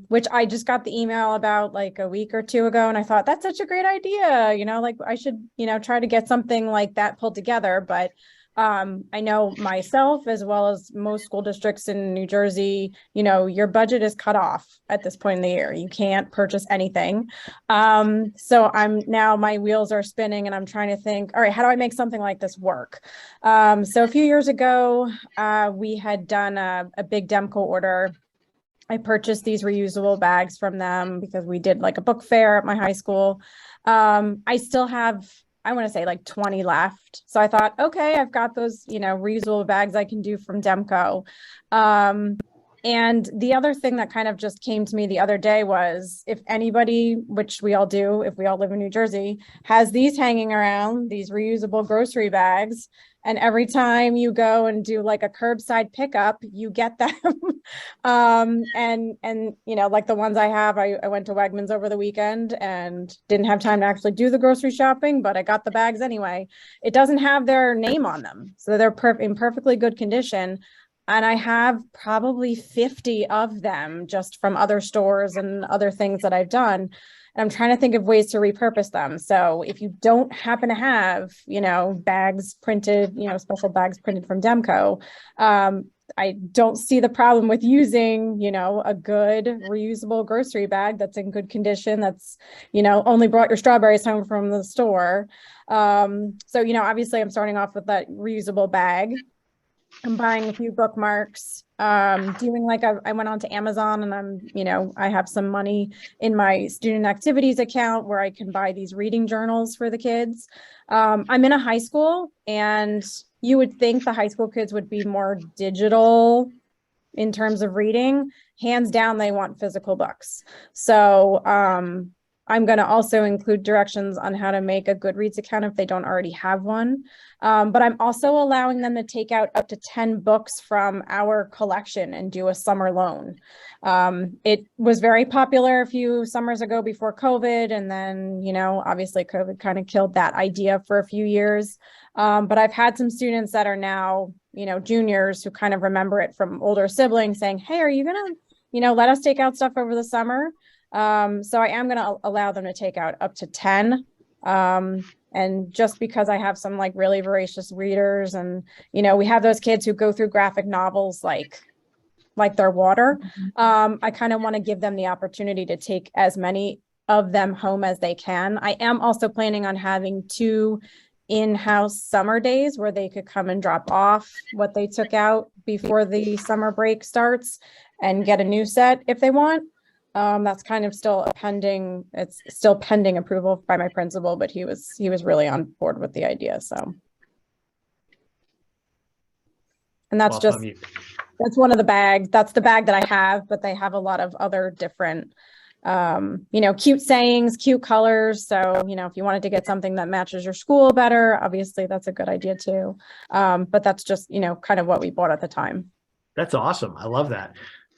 which I just got the email about like a week or two ago. And I thought that's such a great idea. Like I should, try to get something like that pulled together. But I know myself, as well as most school districts in New Jersey, your budget is cut off at this point in the year. You can't purchase anything. So my wheels are spinning and I'm trying to think, all right, how do I make something like this work? So a few years ago, we had done a big Demco order. I purchased these reusable bags from them because we did like a book fair at my high school. I still have, I want to say like 20 left. So I thought, okay, I've got those, reusable bags I can do from Demco. And the other thing that kind of just came to me the other day was if anybody, which we all do, if we all live in New Jersey, has these hanging around, these reusable grocery bags, and every time you go and do like a curbside pickup, you get them. And like the ones I have, I went to Wegmans over the weekend and didn't have time to actually do the grocery shopping, but I got the bags anyway. It doesn't have their name on them, so they're in perfectly good condition. And I have probably 50 of them just from other stores and other things that I've done. And I'm trying to think of ways to repurpose them. So if you don't happen to have, bags printed, special bags printed from Demco, I don't see the problem with using, a good reusable grocery bag that's in good condition, that's, only brought your strawberries home from the store. So, obviously I'm starting off with that reusable bag. I'm buying a few bookmarks, doing like I went on to Amazon and I have some money in my student activities account where I can buy these reading journals for the kids. I'm in a high school, and you would think the high school kids would be more digital in terms of reading. Hands down, they want physical books. So I'm going to also include directions on how to make a Goodreads account if they don't already have one. But I'm also allowing them to take out up to 10 books from our collection and do a summer loan. It was very popular a few summers ago before COVID. And then, you know, obviously COVID kind of killed that idea for a few years. But I've had some students that are now, you know, juniors who kind of remember it from older siblings saying, hey, are you going to, you know, let us take out stuff over the summer? So I am going to allow them to take out up to 10. And just because I have some like really voracious readers and, you know, we have those kids who go through graphic novels like they're water. I kind of want to give them the opportunity to take as many of them home as they can. I am also planning on having 2 in-house summer days where they could come and drop off what they took out before the summer break starts and get a new set if they want. That's kind of still pending. It's still pending approval by my principal, but he was really on board with the idea. So, and that's Well, just, that's one of the bags. That's the bag that I have, but they have a lot of other different, you know, cute sayings, cute colors. So, you know, if you wanted to get something that matches your school better, obviously that's a good idea too. But that's just, you know, kind of what we bought at the time. That's awesome. I love that.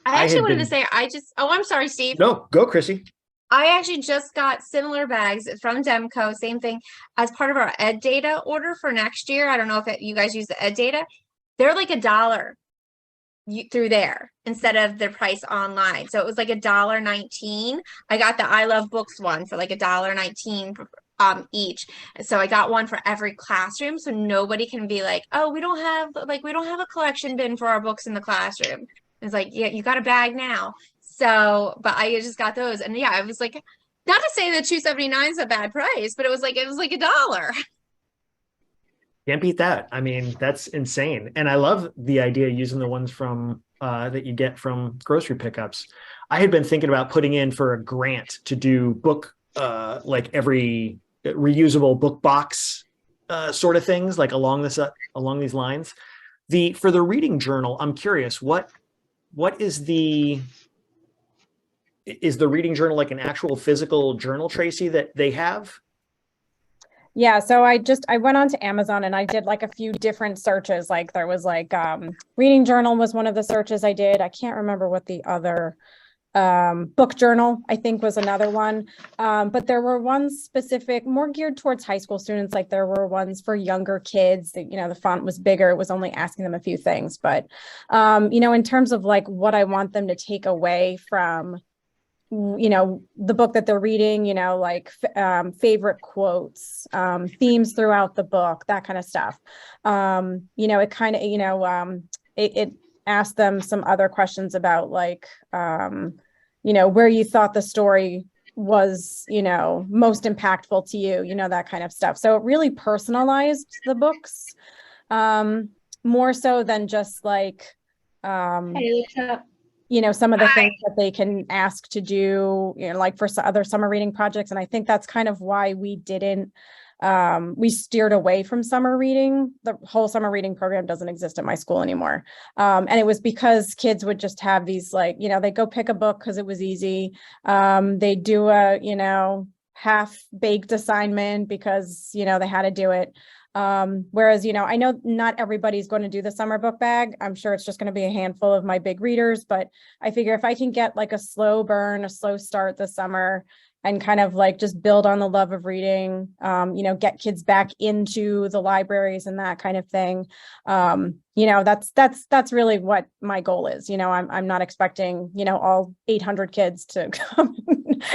I actually had wanted been- to say, I'm sorry, Steve. No, go, Chrissy. I actually just got similar bags from Demco, same thing, as part of our ed data order for next year. I don't know if you guys use the ed data. They're like $1 through there instead of their price online. So it was like $1.19. I got the I Love Books one for like $1.19 each. So I got one for every classroom, so nobody can be like, oh, we don't have a collection bin for our books in the classroom. It's like, yeah, you got a bag now. So, but I just got those, and yeah, I was like, not to say that $2.79 is a bad price, but it was like $1. Can't beat that. I mean, that's insane. And I love the idea of using the ones from that you get from grocery pickups. I had been thinking about putting in for a grant to do book like every reusable book box sort of things, like along these lines. For the reading journal, I'm curious, what is the reading journal like an actual physical journal, Tracy, that they have? Yeah, so I went on to Amazon and I did like a few different searches. Like there was like reading journal was one of the searches I did. I can't remember what the other book journal I think was another one. But there were ones specific, more geared towards high school students. Like there were ones for younger kids that, you know, the font was bigger. It was only asking them a few things. But, you know, in terms of like what I want them to take away from, you know, the book that they're reading, you know, like favorite quotes, themes throughout the book, that kind of stuff. You know, it kind of, you know, it asked them some other questions about like, you know, where you thought the story was, you know, most impactful to you, you know, that kind of stuff. So it really personalized the books more so than just like, Hey, what's up? you know, some of the things that they can ask to do, you know, like for other summer reading projects. And I think that's kind of why we steered away from summer reading. The whole summer reading program doesn't exist at my school anymore. And it was because kids would just have these, like, you know, they go pick a book because it was easy. They do a, you know, half-baked assignment because, you know, they had to do it. Whereas, you know, I know not everybody's going to do the summer book bag. I'm sure it's just going to be a handful of my big readers, but I figure if I can get like a slow burn, a slow start this summer and kind of like just build on the love of reading, you know, get kids back into the libraries and that kind of thing. You know, that's really what my goal is. You know, I'm not expecting, you know, all 800 kids to come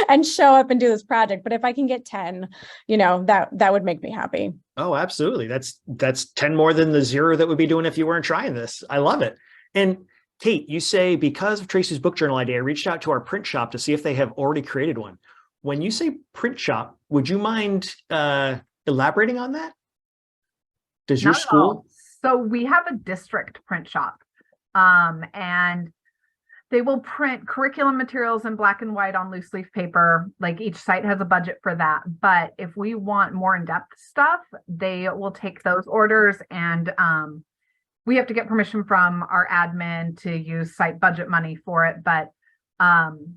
and show up and do this project, but if I can get 10, you know, that would make me happy. Oh, absolutely. That's 10 more than the 0 that would be doing if you weren't trying this. I love it. And Kate, you say, because of Tracy's book journal idea, I reached out to our print shop to see if they have already created one. When you say print shop, would you mind elaborating on that? Does your Not at school? all. So we have a district print shop, and they will print curriculum materials in black and white on loose leaf paper. Like each site has a budget for that. But if we want more in-depth stuff, they will take those orders, and we have to get permission from our admin to use site budget money for it. But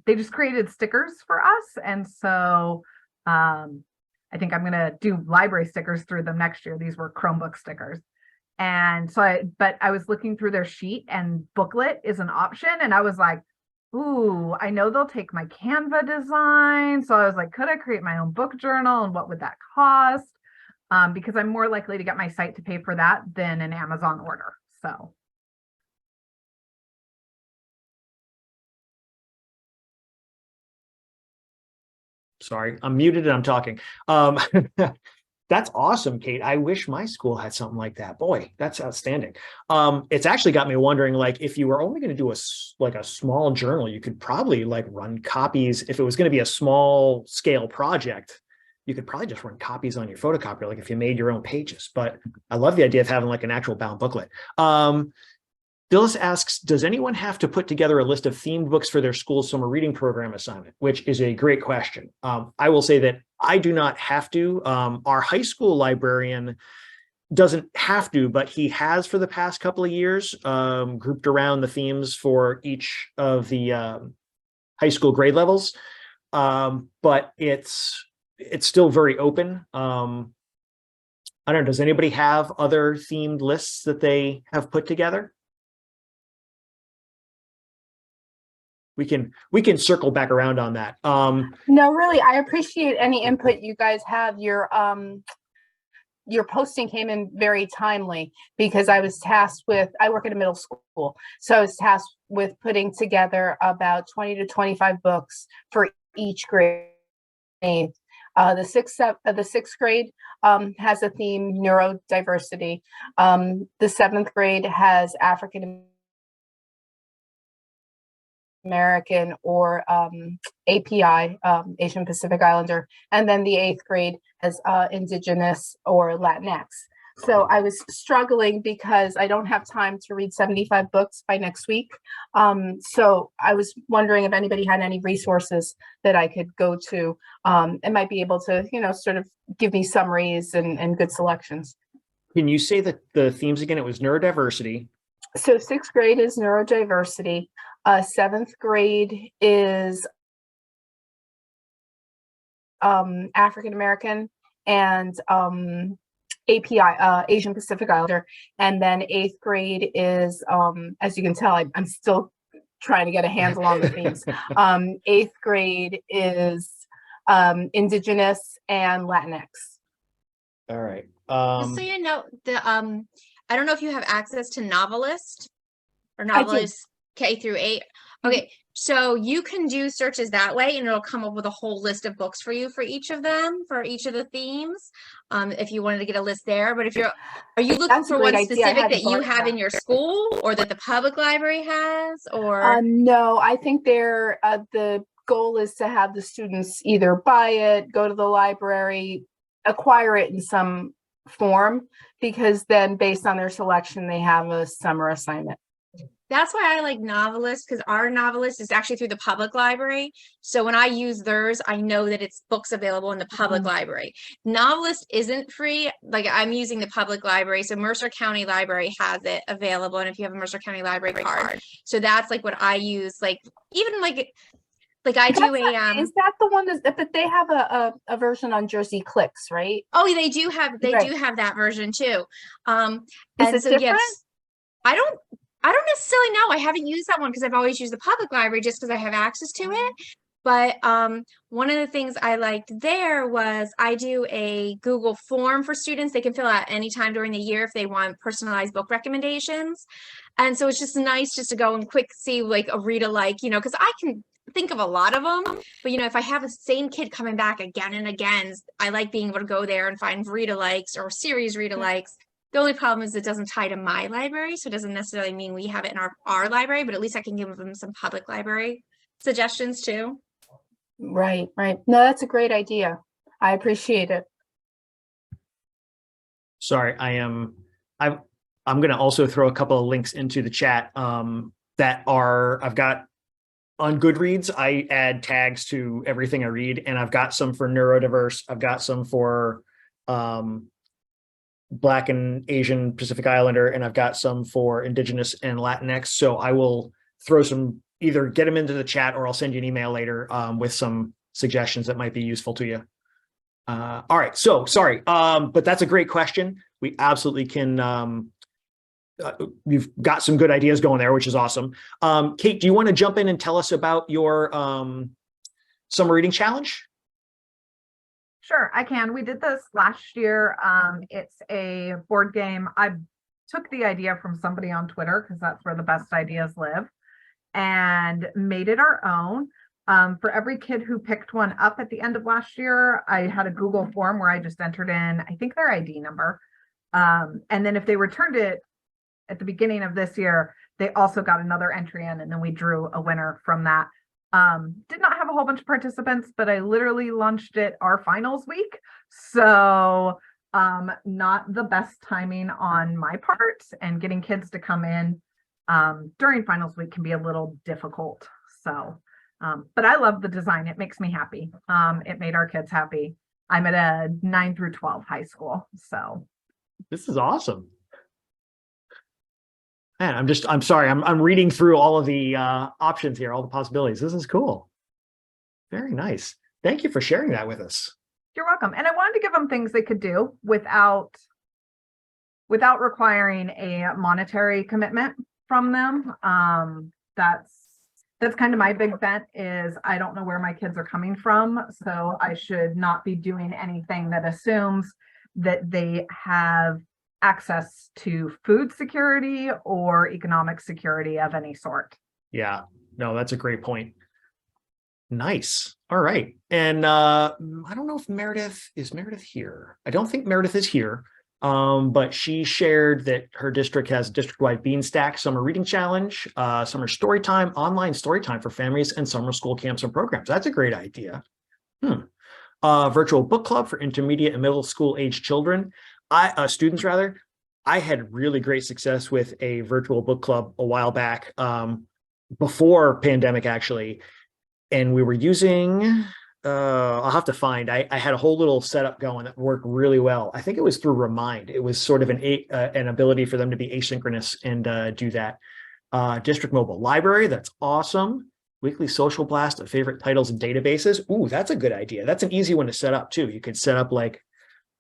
They just created stickers for us. And so I think I'm going to do library stickers through them next year. These were Chromebook stickers. And so but I was looking through their sheet and booklet is an option. And I was like, ooh, I know they'll take my Canva design. So I was like, could I create my own book journal and what would that cost? Because I'm more likely to get my site to pay for that than an Amazon order. So. Sorry, I'm muted and I'm talking. That's awesome, Kate. I wish my school had something like that. Boy, that's outstanding. It's actually got me wondering, like, if you were only going to do a small journal, you could probably like run copies. If it was going to be a small scale project, you could probably just run copies on your photocopier, like if you made your own pages. But I love the idea of having like an actual bound booklet. Phyllis asks, does anyone have to put together a list of themed books for their school's summer reading program assignment? Which is a great question. I will say that I do not have to. Our high school librarian doesn't have to, but he has for the past couple of years, grouped around the themes for each of the high school grade levels. But it's still very open. I don't know, does anybody have other themed lists that they have put together? We can circle back around on that. No, really, I appreciate any input you guys have. Your posting came in very timely because I was tasked with, I work at a middle school, so I was tasked with putting together about 20 to 25 books for each grade. The sixth grade has a theme, neurodiversity. The seventh grade has African American or API, Asian Pacific Islander, and then the eighth grade has Indigenous or Latinx. So I was struggling because I don't have time to read 75 books by next week. So I was wondering if anybody had any resources that I could go to and might be able to, sort of give me summaries and good selections. Can you say that the themes again? It was neurodiversity. So sixth grade is neurodiversity. Seventh grade is African American and API, Asian Pacific Islander. And then eighth grade is, as you can tell, I'm still trying to get a handle on the themes. Eighth grade is Indigenous and Latinx. All right. Just so you know, I don't know if you have access to Novelist or Novelist K through 8. Okay, so you can do searches that way and it'll come up with a whole list of books for you for each of them, for each of the themes. If you wanted to get a list there, but are you looking for one specific that you have in your school or that the public library has, or? No, I think the goal is to have the students either buy it, go to the library, acquire it in some form, because then based on their selection, they have a summer assignment. That's why I like Novelist, because our Novelist is actually through the public library. So when I use theirs, I know that it's books available in the public library. Novelist isn't free. Like, I'm using the public library. So Mercer County Library has it available. And if you have a Mercer County Library card, so that's like what I use. Like, even like I do is that the one that they have a version on Jersey Clicks, right? Oh, they do have that version too. Is it different? Yes, I don't necessarily know. I haven't used that one because I've always used the public library just because I have access to it. But one of the things I liked there was I do a Google form for students. They can fill out anytime during the year if they want personalized book recommendations. And so it's just nice just to go and quick see like a read alike, because I can think of a lot of them. But, if I have the same kid coming back again and again, I like being able to go there and find read alikes or series read alikes. The only problem is it doesn't tie to my library, so it doesn't necessarily mean we have it in our library, but at least I can give them some public library suggestions too. Right. No, that's a great idea. I appreciate it. Sorry, I'm going to also throw a couple of links into the chat that I've got on Goodreads. I add tags to everything I read, and I've got some for neurodiverse. I've got some for Black and Asian Pacific Islander, and I've got some for Indigenous and Latinx. So I will throw some, either get them into the chat or I'll send you an email later with some suggestions that might be useful to you. All right, so sorry, but that's a great question. We absolutely can. You've got some good ideas going there, which is awesome. Kate, do you want to jump in and tell us about your summer reading challenge? Sure, I can. We did this last year. It's a board game. I took the idea from somebody on Twitter because that's where the best ideas live, and made it our own. For every kid who picked one up at the end of last year, I had a Google form where I just entered in, I think, their ID number. And then if they returned it at the beginning of this year, they also got another entry in, and then we drew a winner from that. Did not have a whole bunch of participants, but I literally launched it our finals week. So not the best timing on my part, and getting kids to come in during finals week can be a little difficult. So but I love the design. It makes me happy. It made our kids happy. I'm at a 9 through 12 high school. So This is awesome. Man, I'm sorry. I'm reading through all of the options here, all the possibilities. This is cool. Very nice. Thank you for sharing that with us. you're welcome. And I wanted to give them things they could do without requiring a monetary commitment from them. That's kind of my big bet is I don't know where my kids are coming from. So I should not be doing anything that assumes that they have access to food security or economic security of any sort. Yeah, no, that's a great point. Nice. All right. And I don't know if Meredith here. I don't think Meredith is here. But she shared that her district has a district-wide Beanstack summer reading challenge, summer story time, online story time for families, and summer school camps and programs. That's a great idea. Virtual book club for intermediate and middle school age children. Students rather. I had really great success with a virtual book club a while back, before pandemic actually, and we were using. I'll have to find. I had a whole little setup going that worked really well. I think it was through Remind. It was sort of an ability for them to be asynchronous and do that. District mobile library. That's awesome. Weekly social blast of favorite titles and databases. Ooh, that's a good idea. That's an easy one to set up too. You could set up like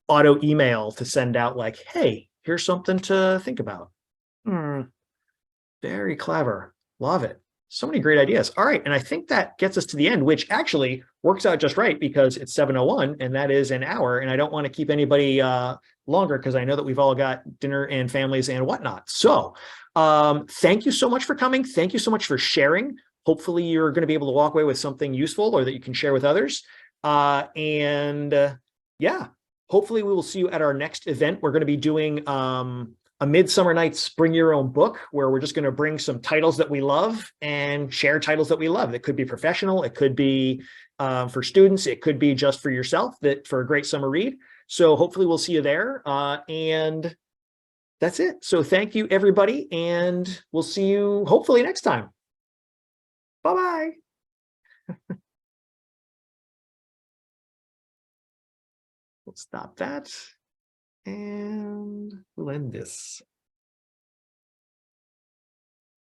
auto email to send out like, hey, here's something to think about. Very clever. Love it. So many great ideas. All right. And I think that gets us to the end, which actually works out just right because it's 7:01 and that is an hour. And I don't want to keep anybody longer because I know that we've all got dinner and families and whatnot. So thank you so much for coming. Thank you so much for sharing. Hopefully you're going to be able to walk away with something useful or that you can share with others. Yeah, hopefully we will see you at our next event. We're going to be doing a Midsummer Night's Bring Your Own Book, where we're just going to bring some titles that we love and share titles that we love. It could be professional. It could be for students. It could be just for yourself for a great summer read. So hopefully we'll see you there. And that's it. So thank you, everybody. And we'll see you hopefully next time. Bye-bye. We'll stop that. And we'll end this.